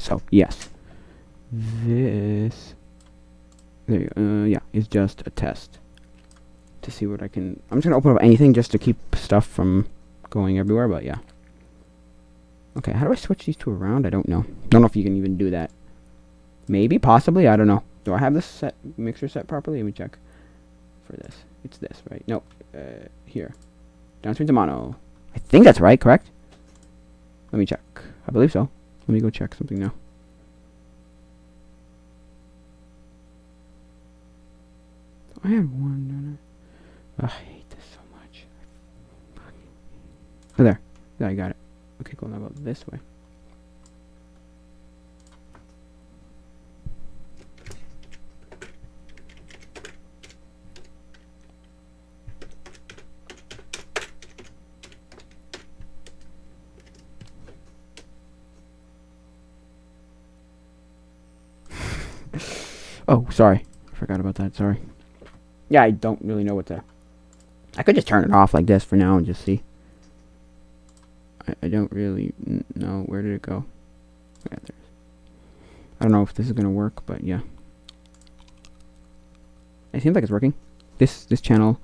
So yes, this there you go. Yeah, is just a test to see what I can. I'm just gonna open up anything just to keep stuff from going everywhere. But yeah. Okay, how do I switch these two around? I don't know. Don't know if you can even do that. Maybe, possibly, I don't know. Do I have this mixer set properly? Let me check. For this, it's this, right? No, here, downstream to mono. I think that's right, correct? Let me check. I believe so. Let me go check something now. I have one, don't I? I hate this so much. Oh, there. Yeah, I got it. Okay, cool. Now go this way. Oh, sorry. I forgot about that. Sorry. Yeah, I don't really know what to... I could just turn it off like this for now and just see. I don't really know. Where did it go? Yeah, there's... I don't know if this is going to work, but yeah. It seems like it's working. This channel...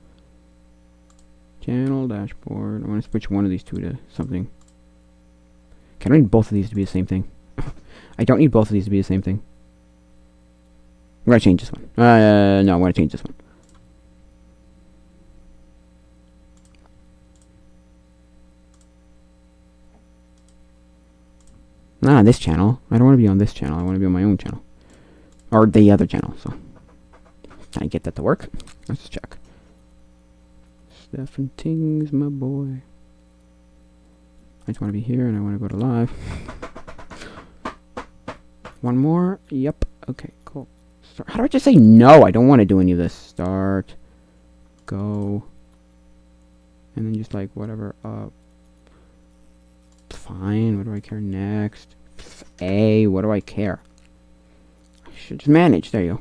Channel dashboard. I want to switch one of these two to something. Okay, I don't need both of these to be the same thing. I don't need both of these to be the same thing. I'm gonna change this one. No, I'm gonna change this one. Not on this channel. I don't want to be on this channel. I want to be on my own channel. Or the other channel, so. Can I get that to work? Let's check. Stephen Tings, my boy. I just want to be here and I want to go to live. One more. Yep. Okay, cool. Start. How do I just say no? I don't want to do any of this. Start. Go. And then just like whatever. Fine. What do I care next? A. What do I care? I should just manage. There you go.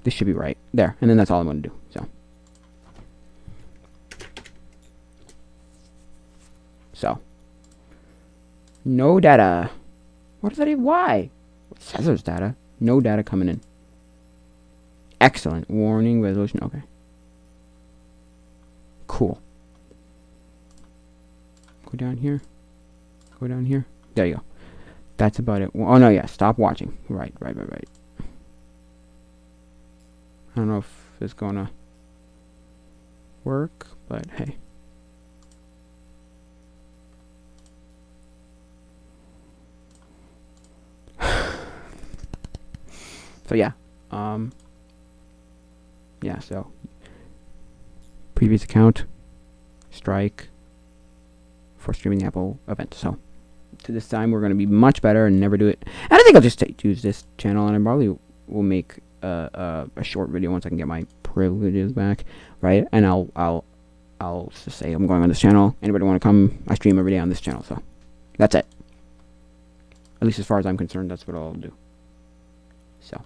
This should be right. There. And then that's all I'm going to do. So. No data. What does that even? Why? It says there's data. No data coming in. Excellent. Warning. Resolution. Okay. Cool. Go down here. Go down here. There you go. That's about it. Oh, no, yeah. Stop watching. Right. I don't know if it's gonna work, but hey. So yeah. Yeah, so previous account, strike for streaming the Apple event. So to this time we're gonna be much better and never do it. And I think I'll just use this channel, and I probably will make a short video once I can get my privileges back, right? And I'll just say I'm going on this channel. Anybody want to come? I stream every day on this channel. So that's it. At least as far as I'm concerned, that's what I'll do. So.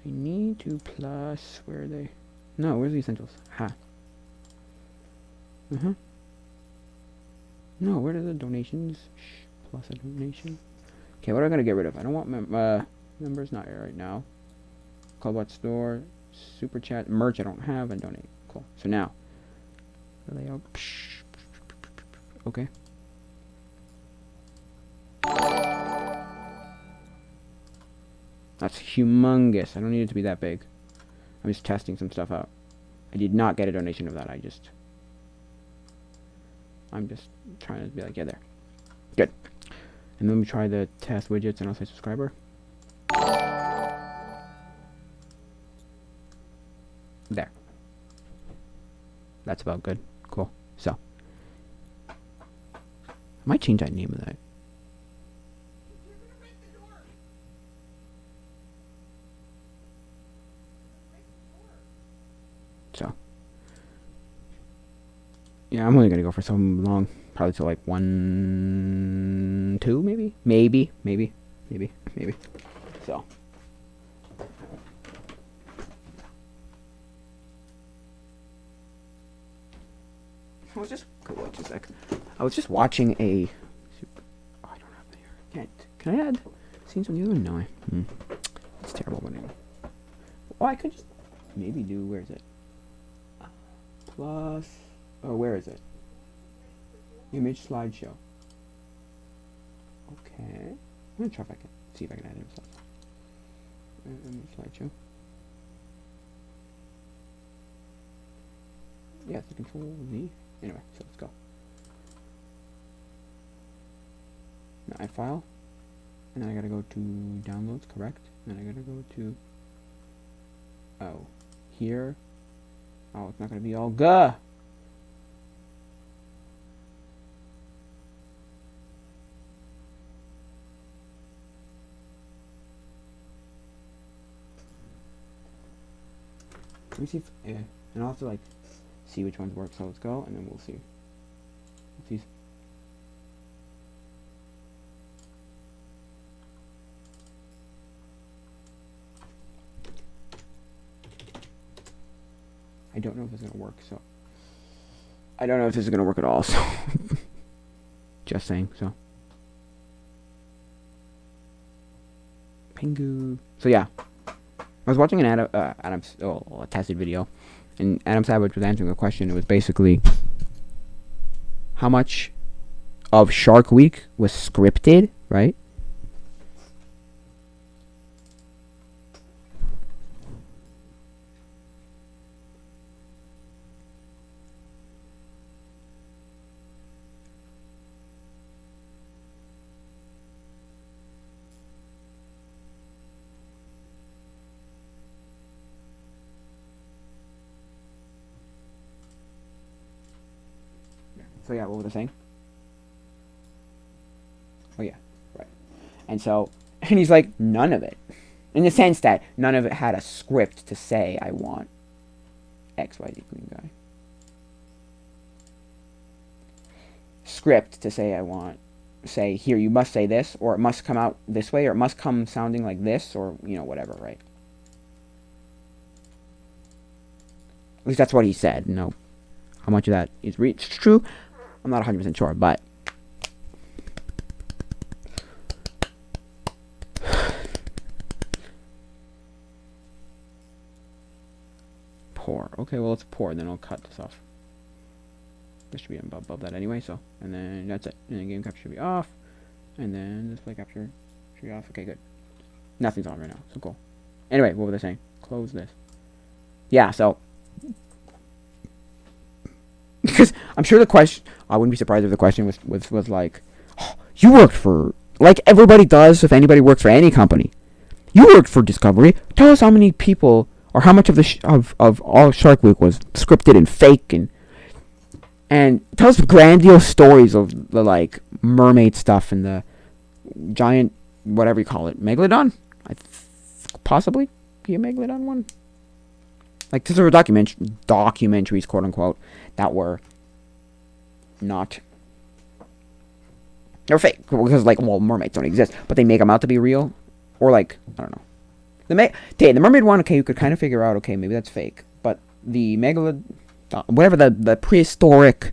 I need to plus, where are they? No, where's the essentials? Ha. No, where are the donations? Plus a donation. Okay, what am I gonna get rid of? I don't want members, not here right now. Callbot store, super chat, merch I don't have, and donate. Cool. So now, layout. Okay. That's humongous. I don't need it to be that big. I'm just testing some stuff out. I did not get a donation of that. I'm just trying to be like, yeah, there. Good. And then we try the test widgets, and I'll say subscriber. There. That's about good. Cool. So. I might change that name of that. So. Yeah, I'm only gonna go for so long. Probably till like 1, 2, maybe? Maybe. So. I was just wait just a sec. I was just watching a. Oh, I don't have it here. Can I add scenes on the other one? No, it's terrible. But anyway. Oh, I could just maybe do. Where is it? Plus. Oh, where is it? Image slideshow. Okay. I'm gonna try if I can see if I can add image slideshow. Yeah, it's the Control Z. Anyway, so let's go. Now add file, and then I gotta go to downloads, correct? And then I gotta go to here. Oh, it's not gonna be all good. Let me see if and I'll have to like see which ones work. So let's go, and then we'll see. These. I don't know if this is gonna work. So I don't know if this is gonna work at all. So just saying. So Pingu. So yeah. I was watching an a tested video, and Adam Savage was answering a question. It was basically how much of Shark Week was scripted, right? So yeah, what was I saying? Oh yeah, right. And so, and he's like, none of it. In the sense that none of it had a script to say, I want XYZ green guy. Script to say, I want, say, here, you must say this, or it must come out this way, or it must come sounding like this, or, you know, whatever, right? At least that's what he said. No, how much of that is true, I'm not 100% sure, but pour. Okay, well, let's pour, then I'll cut this off. This should be above that anyway, so, and then that's it. And then game capture should be off, and then display capture should be off. Okay, good. Nothing's on right now, so cool. Anyway, what were they saying? Close this. Yeah, so because I'm sure the question, I wouldn't be surprised if the question was like, oh, you worked for, like everybody does if anybody works for any company. You worked for Discovery. Tell us how many people, or how much of the of all Shark Week was scripted and fake, and tell us grandiose stories of the like mermaid stuff and the giant, whatever you call it, megalodon. Possibly be a megalodon one. Like, these are documentaries, quote unquote, that were not. They're fake because, like, well, mermaids don't exist, but they make them out to be real, or like, I don't know. The mermaid one, okay, you could kind of figure out, okay, maybe that's fake, but the megalodon, whatever the prehistoric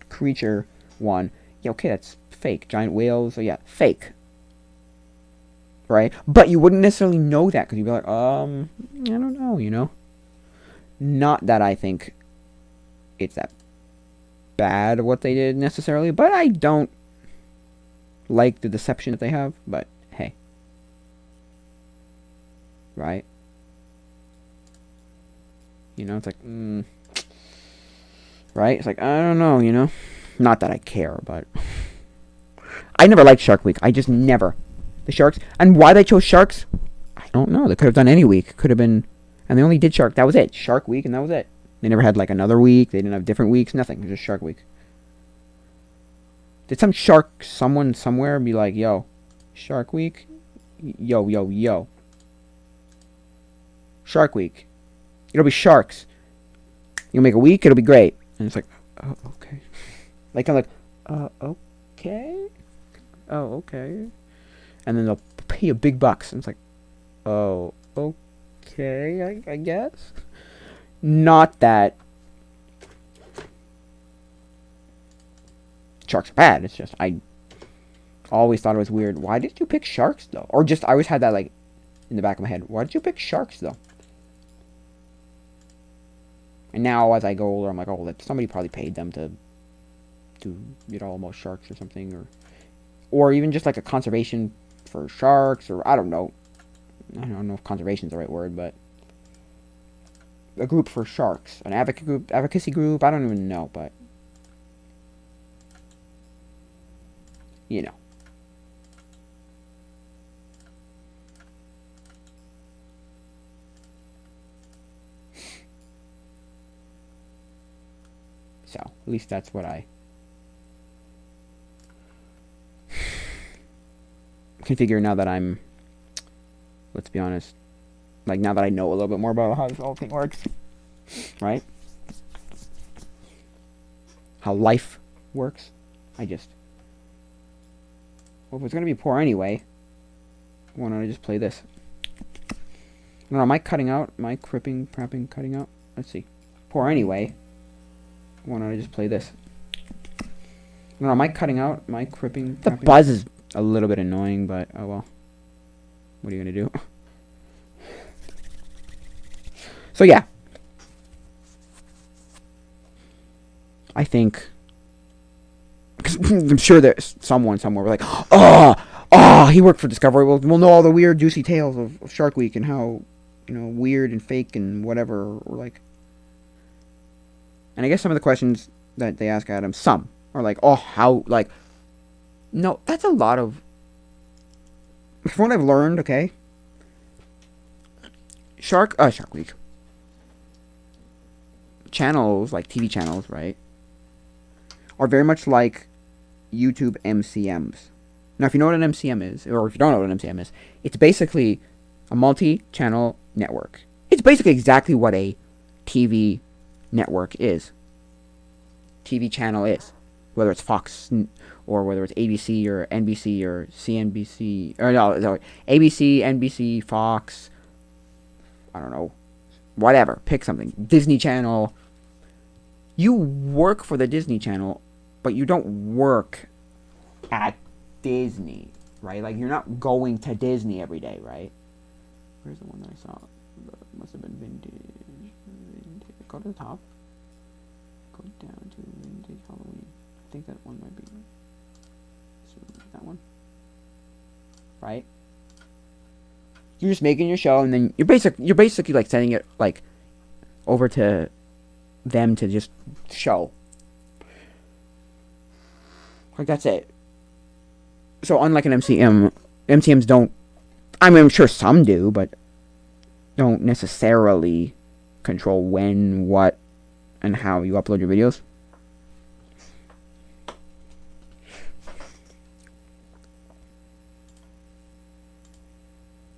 creature one, yeah, okay, that's fake. Giant whales, so yeah, fake. Right? But you wouldn't necessarily know that because you'd be like, I don't know, you know? Not that I think it's that bad what they did necessarily, but I don't like the deception that they have, but hey. Right? You know, it's like, right? It's like, I don't know, you know? Not that I care, but I never liked Shark Week. I just never. The Sharks. And why they chose Sharks, I don't know. They could have done any week. Could have been. And they only did Shark. That was it. Shark Week, and that was it. They never had, like, another week. They didn't have different weeks. Nothing. It was just Shark Week. Did some shark, someone somewhere, be like, yo, Shark Week? Yo, yo, yo. Shark Week. It'll be sharks. You'll make a week, it'll be great. And it's like, oh, okay. Like, I'm like, okay? Oh, okay. And then they'll pay you big bucks. And it's like, oh, okay, I guess. Not that sharks are bad. It's just I always thought it was weird. Why did you pick sharks though? Or just I always had that like in the back of my head. Why did you pick sharks though? And now as I go older, I'm like, oh, somebody probably paid them to almost sharks or something, or even just like a conservation for sharks, or I don't know. I don't know if conservation is the right word, but a group for sharks, an advocacy group. I don't even know, but you know. So at least that's what I can figure now that I'm, let's be honest, like now that I know a little bit more about how this whole thing works, right? How life works. Well, if it's gonna be poor anyway, why don't I just play this? No, am I cutting out? Am I crapping, cutting out? Let's see. Poor anyway. Why don't I just play this? No, am I cutting out? Am I crapping? The buzz is a little bit annoying, but oh well. What are you gonna do? So yeah, I think, because I'm sure there's someone somewhere like, oh, he worked for Discovery. We'll know all the weird, juicy tales of Shark Week and how, weird and fake and whatever, or like. And I guess some of the questions that they ask Adam, some are like, oh, how, like, no, that's a lot of, from what I've learned, okay, Shark Week channels, like TV channels, right, are very much like YouTube MCMs. Now, if you know what an MCM is, or if you don't know what an MCM is, it's basically a multi-channel network. It's basically exactly what a TV network is. TV channel is. Whether it's Fox or whether it's ABC or NBC or CNBC. Or no, sorry. ABC, NBC, Fox. I don't know. Whatever. Pick something. Disney Channel. You work for the Disney Channel, but you don't work at Disney, right? Like, you're not going to Disney every day, right? Where's the one that I saw? Must have been vintage. Go to the top. Go down to vintage Halloween. I think that one might be. That one. Right? You're just making your show, and then you're basically like sending it like over to them to just show. Like, that's it. So unlike an MCM, MCMs don't, I mean, I'm sure some do, but don't necessarily control when, what, and how you upload your videos.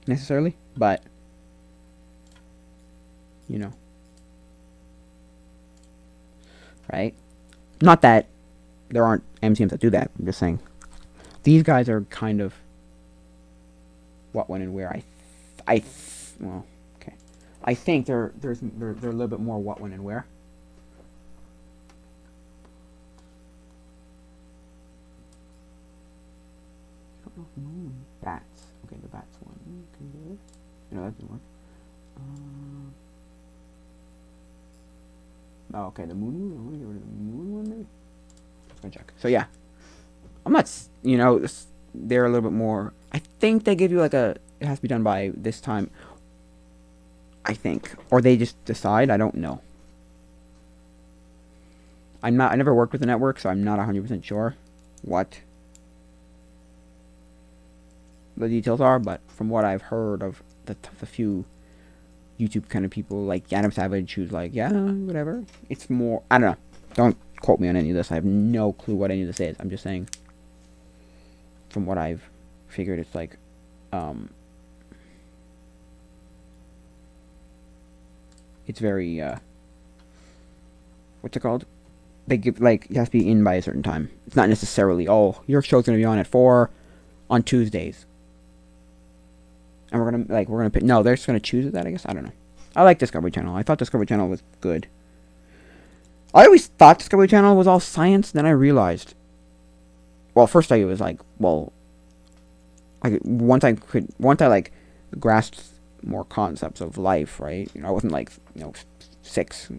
Necessarily, but right? Not that there aren't MCMs that do that. I'm just saying these guys are kind of what, when, and where. Well, okay. I think they're a little bit more what, when, and where. I don't know if moon bats. Okay, the bats one. Can you do it? No, that didn't work. Oh, okay, the moon one. I want to get rid of the moon one, maybe. Let's go check. So yeah, I'm not. They're a little bit more. I think they give you like it has to be done by this time. I think, or they just decide. I don't know. I never worked with the network, so I'm not 100% sure what the details are. But from what I've heard of the few YouTube kind of people like Adam Savage, who's like, yeah, whatever. It's more. I don't know. Don't quote me on any of this. I have no clue what any of this is. I'm just saying. From what I've figured, it's like, it's very, what's it called? They give, like, you have to be in by a certain time. It's not necessarily, oh, your show's gonna be on at 4 on Tuesdays. And we're gonna pick, no, they're just gonna choose that, I guess. I don't know. I like Discovery Channel. I thought Discovery Channel was good. I always thought Discovery Channel was all science, then I realized well, first I was like, well, once I like grasped more concepts of life, right? I wasn't like 6,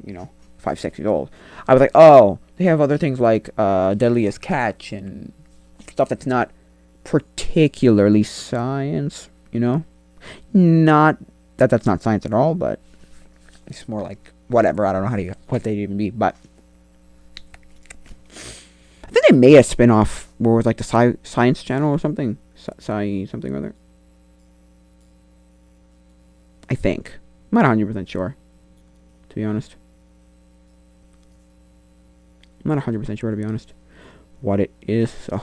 5, 6 years old. I was like, oh, they have other things like Deadliest Catch and stuff that's not particularly science, Not that that's not science at all, but it's more like whatever. I don't know what they'd even be, but I think they made a spin-off where it was like the Science Channel or something. Something or other. I think. I'm not 100% sure, to be honest. I'm not 100% sure, to be honest, what it is, so.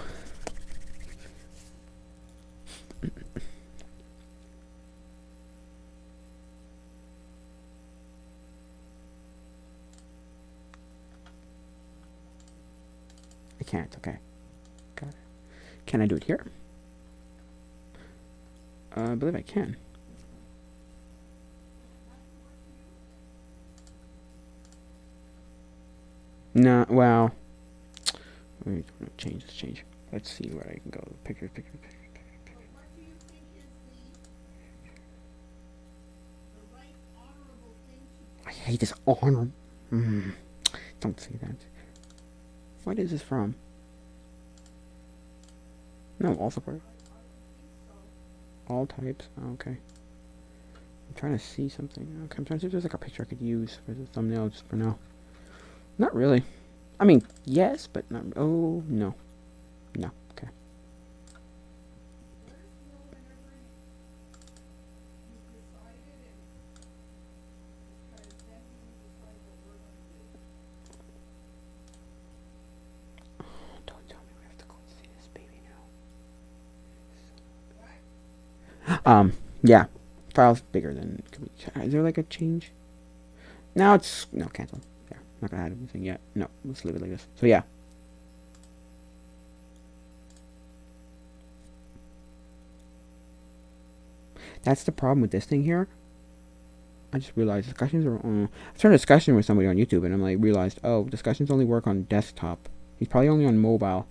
I can't, okay. Got it. Can I do it here? I believe I can. No, well. Let me change. Let's see where I can go. Picture. What do you think is the right honorable thing to I hate this honor. Don't say that. What is this from? No, all support. All types. Oh, okay. I'm trying to see something. Okay, I'm trying to see if there's like a picture I could use for the thumbnail just for now. Not really. I mean, yes, but not. Oh, no. No, okay. let us know whenever you've decided because then we can decide what we're going to do. Don't tell me we have to go see this baby What? now. Yeah. File's bigger than. Is there like a change? Now it's. No, cancel. There. Not gonna add anything yet. No, let's leave it like this. So, yeah. That's the problem with this thing here. I just realized discussions are on. I started a discussion with somebody on YouTube and I'm like, realized, oh, discussions only work on desktop. He's probably only on mobile.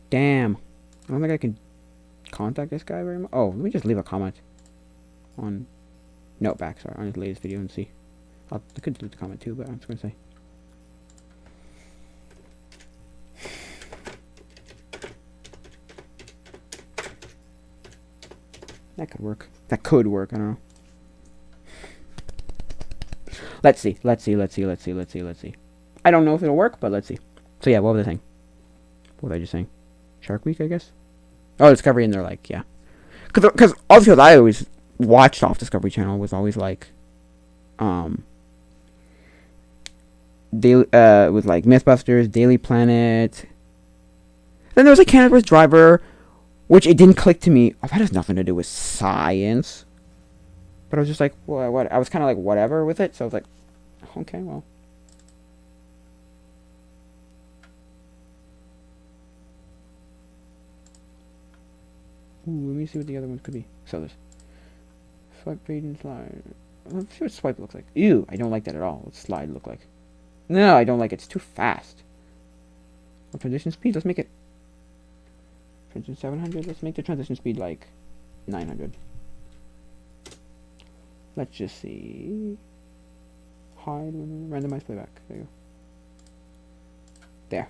Damn. I don't think I can contact this guy very much. Oh, let me just leave a comment on Noteback, sorry, on his latest video and see. I could delete the comment too, but I'm just gonna say. That could work. That could work, I don't know. Let's see. I don't know if it'll work, but let's see. So yeah, what was I saying? What was I just saying? Shark Week, I guess? Oh, Discovery, and they're like, yeah. Because all the shows I always watched off Discovery Channel was always like, with like Mythbusters, Daily Planet. Then there was like Canada's Driver, which it didn't click to me. Oh, that has nothing to do with science. But I was just like, what? I was kind of like whatever with it. So I was like, okay, well. Ooh, let me see what the other ones could be. So there's swipe, fade, and slide. Let's see what swipe looks like. Ew, I don't like that at all. What's slide look like? No, I don't like it. It's too fast. What transition speed? Let's make it. Transition 700. Let's make the transition speed like 900. Let's just see. Hide, randomize playback. There you go. There.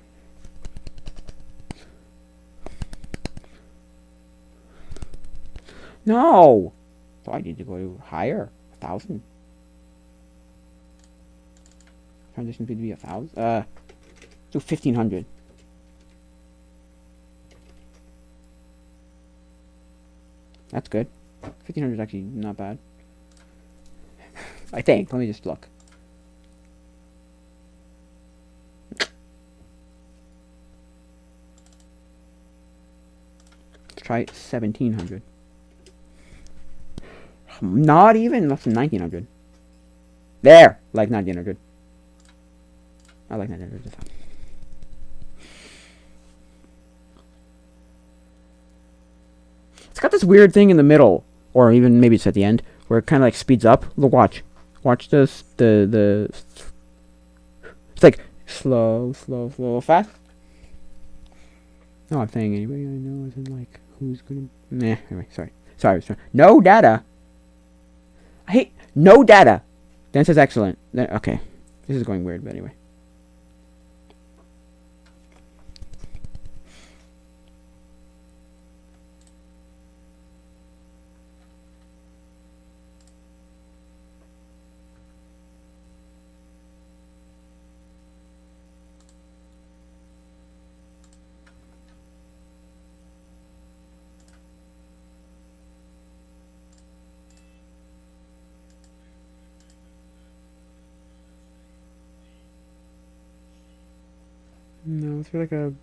No! So I need to go higher. 1,000. Transition speed to be 1,000. So 1,500. That's good. 1,500 is actually not bad. I think. Let me just look. Let's try 1,700. Not even less than 1,900. There! Like 1,900. I like 1,900. It's got this weird thing in the middle, or even maybe it's at the end, where it kind of like speeds up. Look, watch this. It's like slow, fast. No, I'm saying anybody I know isn't like who's gonna. Nah. Anyway, sorry. Sorry. No data. I hate no data. Then it says excellent. Then, okay. This is going weird, but anyway. No, is there like a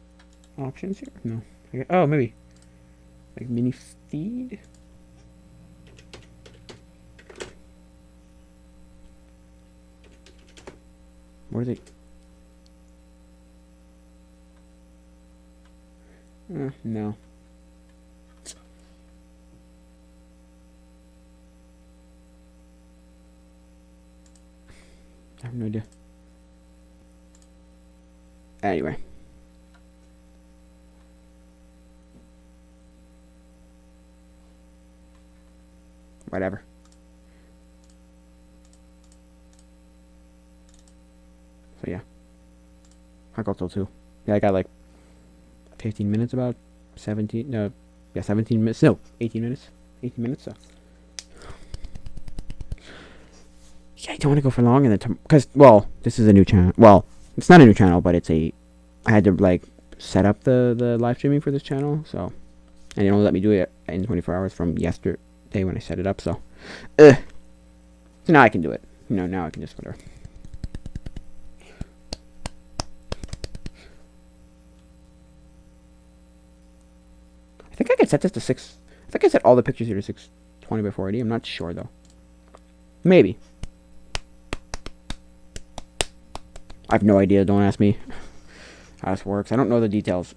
options here? No. Okay. Oh, maybe like mini feed. Where's it? No. I have no idea. Anyway. Whatever. So yeah. I got till 2. Yeah, I got like 15 minutes, about 17. No, yeah, 17 minutes. No, 18 minutes. 18 minutes. So. Yeah, I don't want to go for long, and then because well, this is a new channel. Well, it's not a new channel, but it's a. I had to like set up the live streaming for this channel, so and it only let me do it in 24 hours from yesterday when I set it up. So, so now I can do it. You know, now I can just whatever. I think I could set this to 6. I think I set all the pictures here to 620 by 480. I'm not sure though. Maybe. I have no idea. Don't ask me how this works. I don't know the details.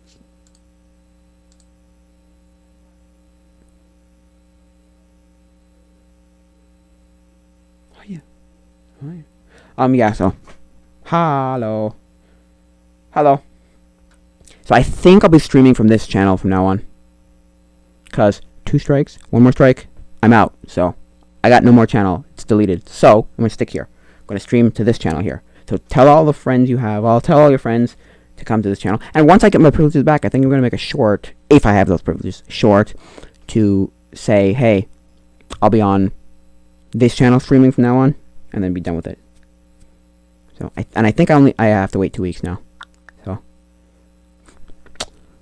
Oh yeah. Oh yeah. Yeah. So, hello. Hello. So I think I'll be streaming from this channel from now on. Cause 2 strikes, 1 more strike, I'm out. So I got no more channel. It's deleted. So I'm gonna stick here. I'm gonna stream to this channel here. So tell all the friends you have. I'll tell all your friends to come to this channel. And once I get my privileges back, I think I'm gonna make a short, if I have those privileges, short to say, hey, I'll be on this channel streaming from now on, and then be done with it. So I think I have to wait 2 weeks now. So,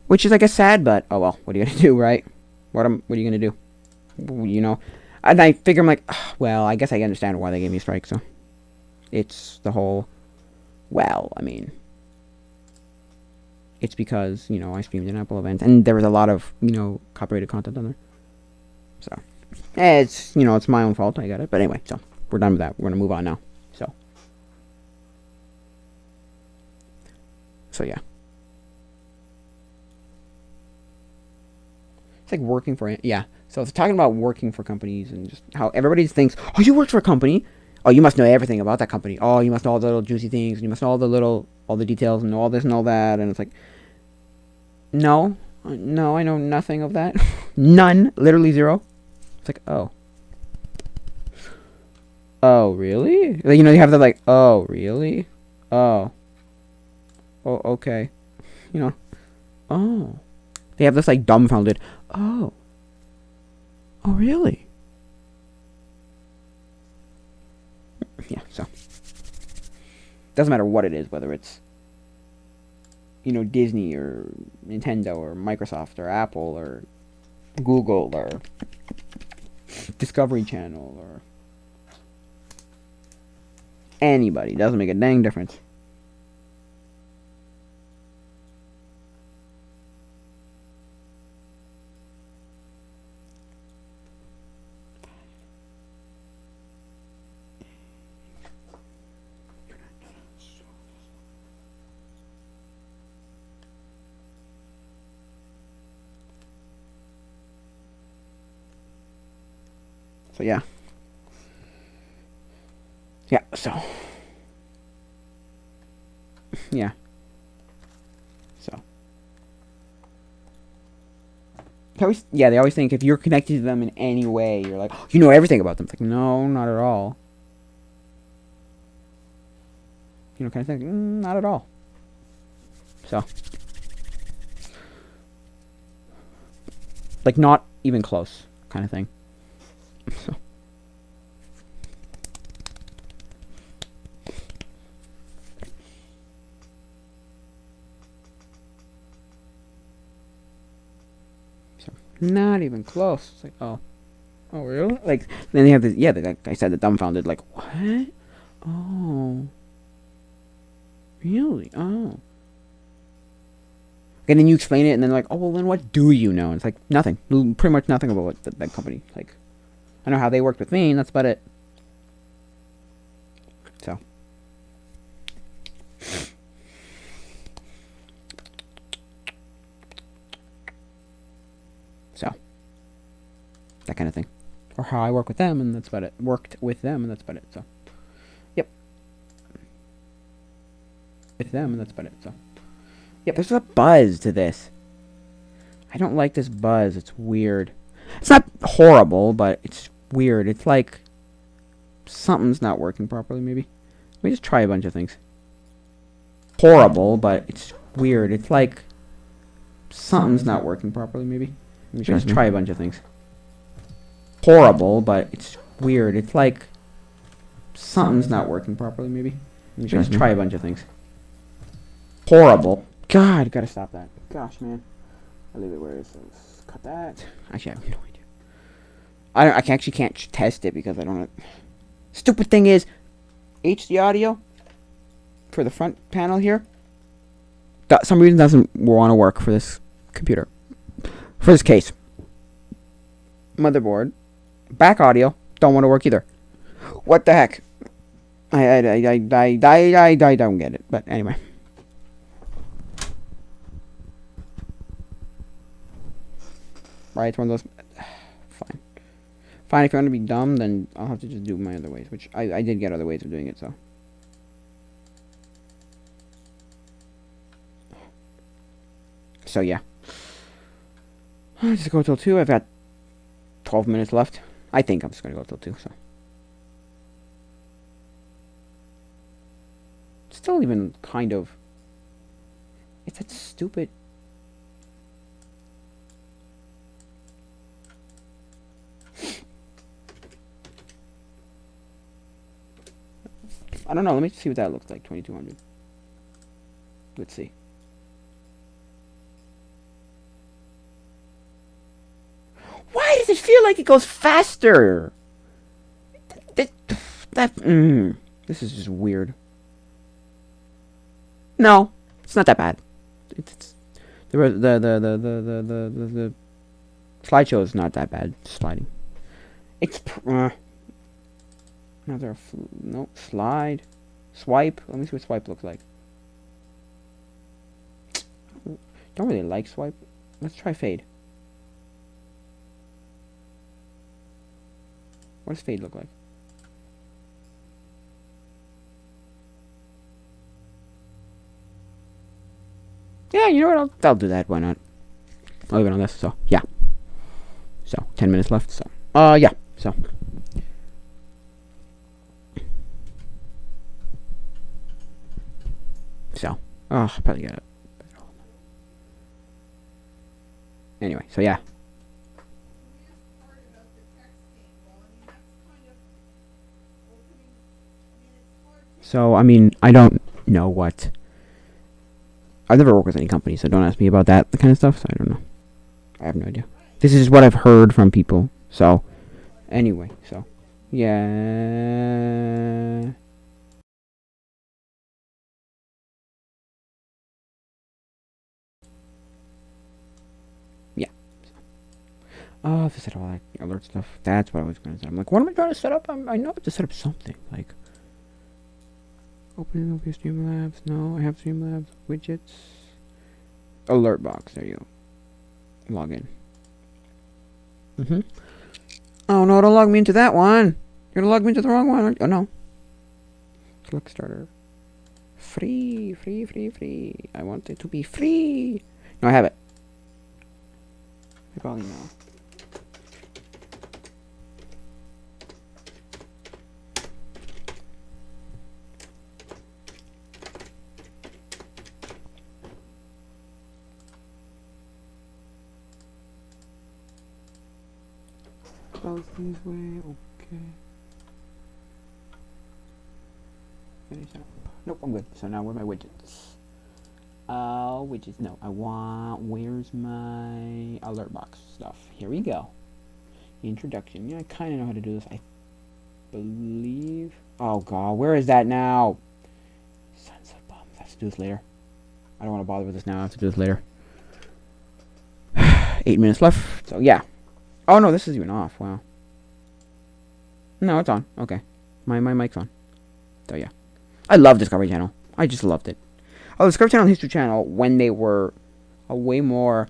which is I guess sad, but oh well. What are you gonna do, right? What are you gonna do? You know, and I figure I'm like, well, I guess I understand why they gave me a strike. So it's the whole. Well, I mean, it's because you know I streamed an Apple event, and there was a lot of copyrighted content on there. So it's it's my own fault. I got it, but anyway, so we're done with that. We're gonna move on now. So yeah. It's like working for So it's talking about working for companies and just how everybody thinks, oh, you worked for a company. Oh, you must know everything about that company. Oh, you must know all the little juicy things, and you must know all the details, and know all this and all that. And it's like, no, I know nothing of that. None, literally 0. It's like, oh, really? Like, you have the like, oh, really? Oh, okay, oh. They have this like dumbfounded. Oh, really? Yeah. So doesn't matter what it is, whether it's Disney or Nintendo or Microsoft or Apple or Google or Discovery Channel or anybody. Doesn't make a dang difference. So yeah. Yeah, so. Yeah. So. they always think if you're connected to them in any way, you're like, you know everything about them. It's like, no, not at all. You know, kind of thing. Not at all. So, like, not even close, kind of thing. So. Not even close. It's like, oh really? Like, then they have this, like I said, the dumbfounded, like, what? Oh, really? Oh. And then you explain it, and then like, oh, well, then what do you know? And it's like, nothing. Pretty much nothing about what that company. Like, I know how they worked with me, and that's about it. So. That kind of thing. Or how I work with them, and that's about it. Worked with them, and that's about it. So. Yep. With them, and that's about it. So. Yep, there's a buzz to this. I don't like this buzz. It's weird. It's not horrible, but it's weird. It's like something's not working properly, maybe. Let me just try a bunch of things. Horrible, but it's weird. It's like something's not working properly, maybe. Let me just try a bunch of things. Horrible, but it's weird. It's like something's not working properly, maybe. Let me just try a bunch of things. Horrible. God, gotta stop that. Gosh, man. I'll leave it where it is. Let's cut that. Actually, I have no idea. I actually can't test it because I don't know. Stupid thing is, HD audio for the front panel here, some reason doesn't want to work for this computer. For this case. Motherboard. Back audio don't want to work either. What the heck? I don't get it. But anyway. Right, it's one of those. Fine. Fine, if you want to be dumb, then I'll have to just do my other ways, which I did get other ways of doing it, so. So, yeah. I'll just go till 2. I've got 12 minutes left. I think I'm just going to go till 2, so. Still even kind of. It's that stupid. I don't know. Let me see what that looks like. 2200. Let's see. Why does it feel like it goes faster? This is just weird. No, it's not that bad. It's the slideshow is not that bad. Sliding. It's another no slide, swipe. Let me see what swipe looks like. Don't really like swipe. Let's try fade. What does fade look like? Yeah, you know what? I'll do that. Why not? I'll leave it on this. So yeah. So 10 minutes left. So yeah. So. So, I'll probably get it. Anyway, so yeah. So, I mean, I don't know what. I've never worked with any company, so don't ask me about that kind of stuff, so I don't know. I have no idea. This is what I've heard from people, so. Anyway, so. Yeah. Oh, to set up all that alert stuff. That's what I was going to say. I'm like, what am I trying to set up? I know I have to set up something. Like, opening up your Streamlabs. No, I have Streamlabs. Widgets. Alert box. There you go. Log in. Oh, no, don't log me into that one. You're going to log me into the wrong one. Oh, no. Select starter. Free. I want it to be free. No, I have it. They probably know. Goes this way, okay. Finish up. Nope, I'm good. So now where are my widgets? Widgets. No, I want. Where's my alert box stuff? Here we go. Introduction. Yeah, I kind of know how to do this. I believe. Oh god, where is that now? Sons of bums. I have to do this later. I don't want to bother with this now. I have to do this later. 8 minutes left. So yeah. Oh no, this is even off. Wow. No, it's on. Okay. My mic's on. So yeah. I love Discovery Channel. I just loved it. Oh, Discovery Channel and History Channel when they were a way more,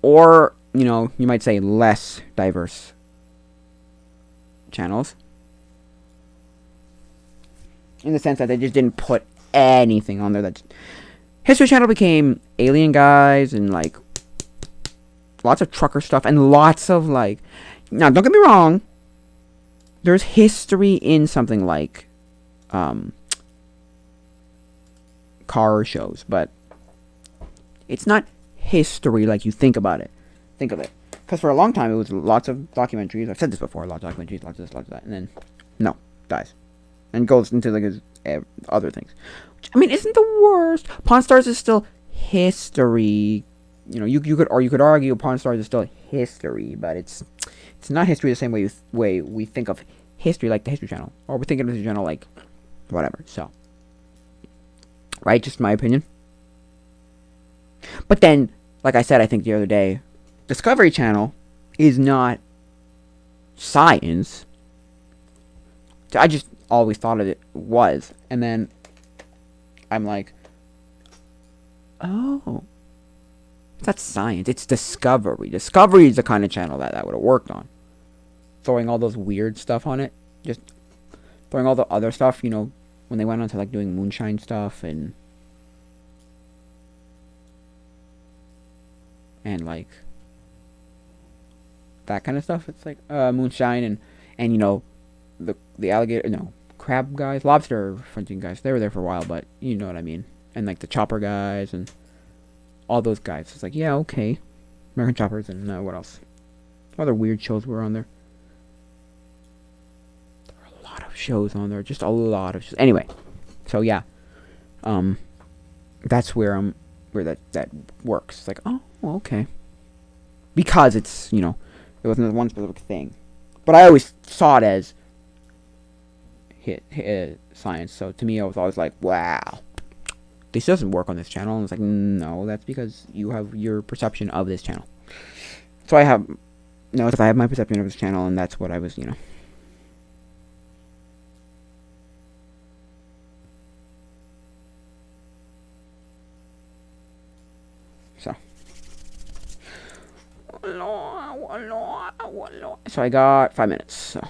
or, you know, you might say less diverse channels. In the sense that they just didn't put anything on there. That History Channel became alien guys and like lots of trucker stuff and lots of like. Now, don't get me wrong. There's history in something like car shows, but it's not history like you think about it. Think of it. Because for a long time, it was lots of documentaries. I've said this before. Lots of documentaries, lots of this, lots of that. And then, no, dies. And goes into like his other things. Which, I mean, isn't the worst. Pawn Stars is still history. You know, you could argue Pawn Stars is still history, but it's not history the same way we think of history, like the History Channel, or we think of the History Channel like whatever. So, right, just my opinion. But then, like I said, I think the other day, Discovery Channel is not science. I just always thought of it was, and then I'm like, oh. That's science. It's Discovery. Discovery is the kind of channel that would have worked on. Throwing all those weird stuff on it. Just throwing all the other stuff, you know, when they went on to like doing moonshine stuff and like that kind of stuff. It's like moonshine and you know the alligator, no, crab guys, lobster fronting guys. They were there for a while, but you know what I mean. And like the chopper guys and all those guys. It's like, yeah, okay. American Choppers and what else? Other weird shows were on there. There were a lot of shows on there. Just a lot of shows. Anyway. So, yeah. That's where that works. It's like, oh, well, okay. Because it's, you know, it wasn't one specific thing. But I always saw it as science. So, to me, I was always like, wow. This doesn't work on this channel. And it's like, no, that's because you have your perception of this channel. So I have my perception of this channel, and that's what I was, you know. So. So I got 5 minutes, so.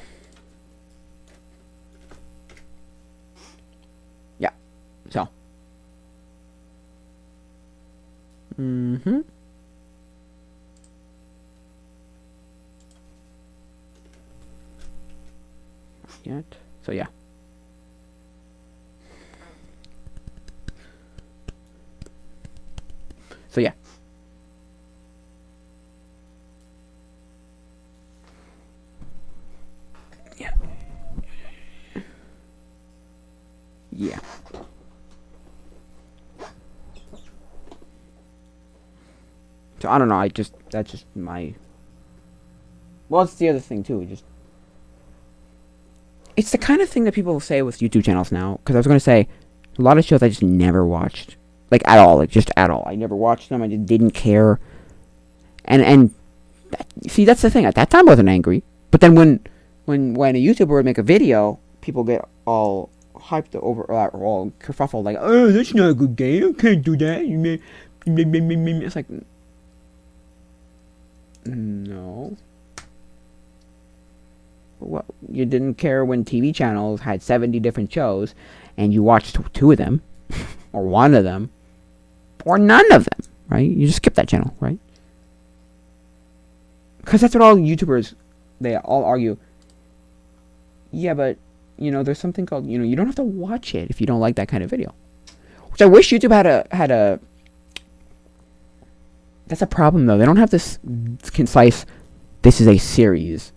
Yeah. So. Mm-hmm. Yet. So yeah. So yeah. Yeah. Yeah. So I don't know. That's just my. Well, it's the other thing too. It's the kind of thing that people say with YouTube channels now. Because I was gonna say, a lot of shows I just never watched, like at all, like just at all. I never watched them. I just didn't care. And see, that's the thing. At that time, I wasn't angry. But then when a YouTuber would make a video, people get all hyped over, or all kerfuffled, like, oh, that's not a good game. I can't do that. It's like. No. Well, you didn't care when TV channels had 70 different shows and you watched 2 of them, or 1 of them, or none of them, right? You just skip that channel, right? Because that's what all YouTubers, they all argue. Yeah, but, you know, there's something called, you know, you don't have to watch it if you don't like that kind of video. Which I wish YouTube had a that's a problem, though. They don't have this concise, this is a series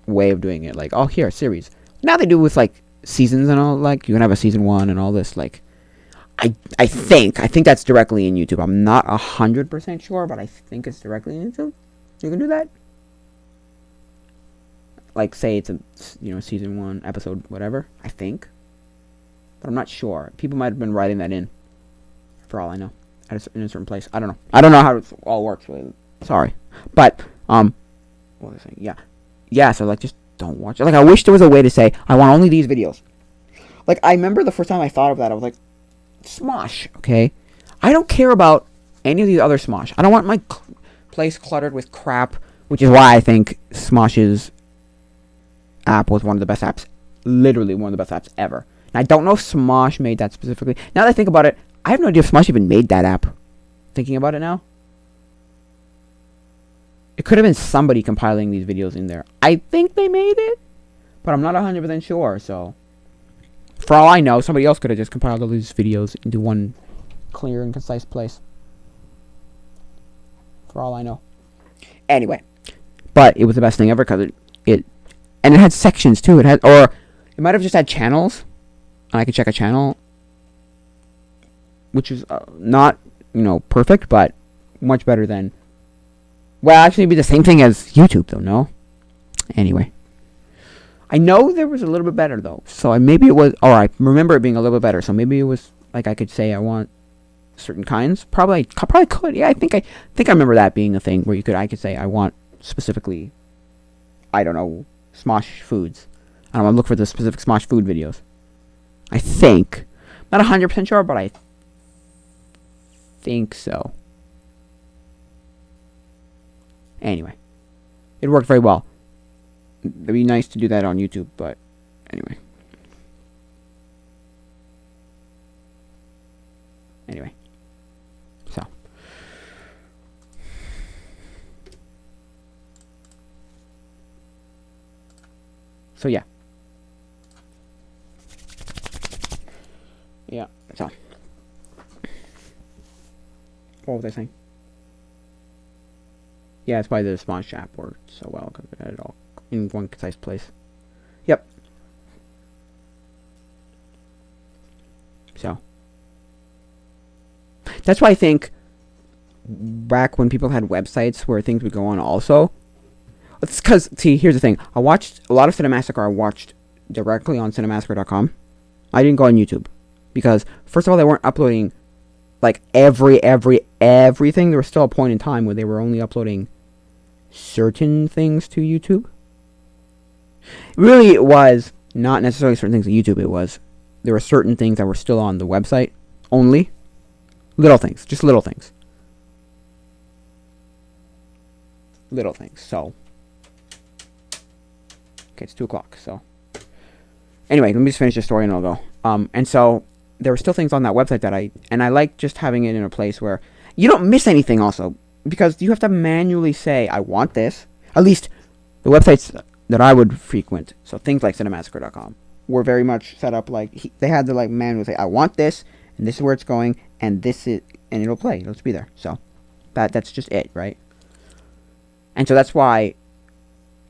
way of doing it. Like, oh, here, a series. Now they do with, like, seasons and all. Like, you can have a season 1 and all this. Like, I think that's directly in YouTube. I'm not 100% sure, but I think it's directly in YouTube. You can do that. Like, say it's a, you know, season 1, episode, whatever. I think. But I'm not sure. People might have been writing that in, for all I know, in a certain place. I don't know. I don't know how it all works. Sorry. But, what was I saying? Yeah. Yeah, so, like, just don't watch it. Like, I wish there was a way to say, I want only these videos. Like, I remember the first time I thought of that, I was like, Smosh, okay? I don't care about any of these other Smosh. I don't want my place cluttered with crap, which is why I think Smosh's app was one of the best apps, literally one of the best apps ever. And I don't know if Smosh made that specifically. Now that I think about it, I have no idea if Smosh even made that app. Thinking about it now. It could have been somebody compiling these videos in there. I think they made it, but I'm not 100% sure, so. For all I know, somebody else could have just compiled all these videos into one clear and concise place. For all I know. Anyway. But it was the best thing ever because it had sections too. Or it might have just had channels. And I could check a channel. Which is not, you know, perfect, but much better than. Well, actually, it'd be the same thing as YouTube, though, no? Anyway. I know there was a little bit better, though. So maybe it was. Or I remember it being a little bit better. So maybe it was, like, I could say I want certain kinds. Probably could. Yeah, I think I remember that being a thing where I could say I want specifically, I don't know, Smosh foods. I don't want to look for the specific Smosh food videos. I think. Not 100% sure, but I think so. Anyway. It worked very well. It'd be nice to do that on YouTube, but anyway. So yeah. Yeah, so. What was I saying? Yeah, it's why the Smosh app worked so well, because it had it all in one concise place. Yep. So. That's why I think back when people had websites where things would go on also. It's because, see, here's the thing. I watched a lot of Cinemassacre. I watched directly on Cinemassacre.com. I didn't go on YouTube. Because, first of all, they weren't uploading, like, everything. There was still a point in time where they were only uploading certain things to YouTube. Really, it was not necessarily certain things to YouTube. It was, there were certain things that were still on the website only. Little things. Just little things. Little things. So. Okay, it's 2 o'clock, so. Anyway, let me just finish the story and I'll go. And so, there were still things on that website that I like just having it in a place where you don't miss anything also. Because you have to manually say, I want this. At least, the websites that I would frequent, so things like Cinemassacre.com, were very much set up like, they had to like manually say, I want this, and this is where it's going, and this is, and it'll play, it'll just be there. So, that's just it, right? And so that's why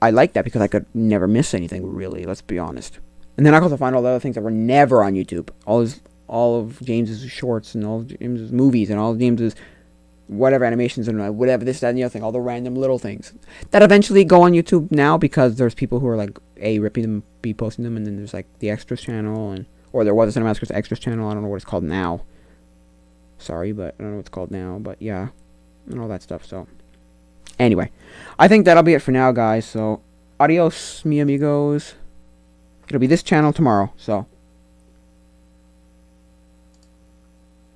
I like that, because I could never miss anything, really, let's be honest. And then I also find all the other things that were never on YouTube. All of James's shorts, and all of James's movies, and all of James's whatever animations, and whatever, this, that, and the other thing, all the random little things that eventually go on YouTube now, because there's people who are like ripping them, B posting them, and then there's like the extras channel, or there was a Cinemassacre's extras channel. I don't know what it's called now. Sorry, but I don't know what it's called now. But yeah, and all that stuff. So anyway, I think that'll be it for now, guys. So adios, mi amigos. It'll be this channel tomorrow. So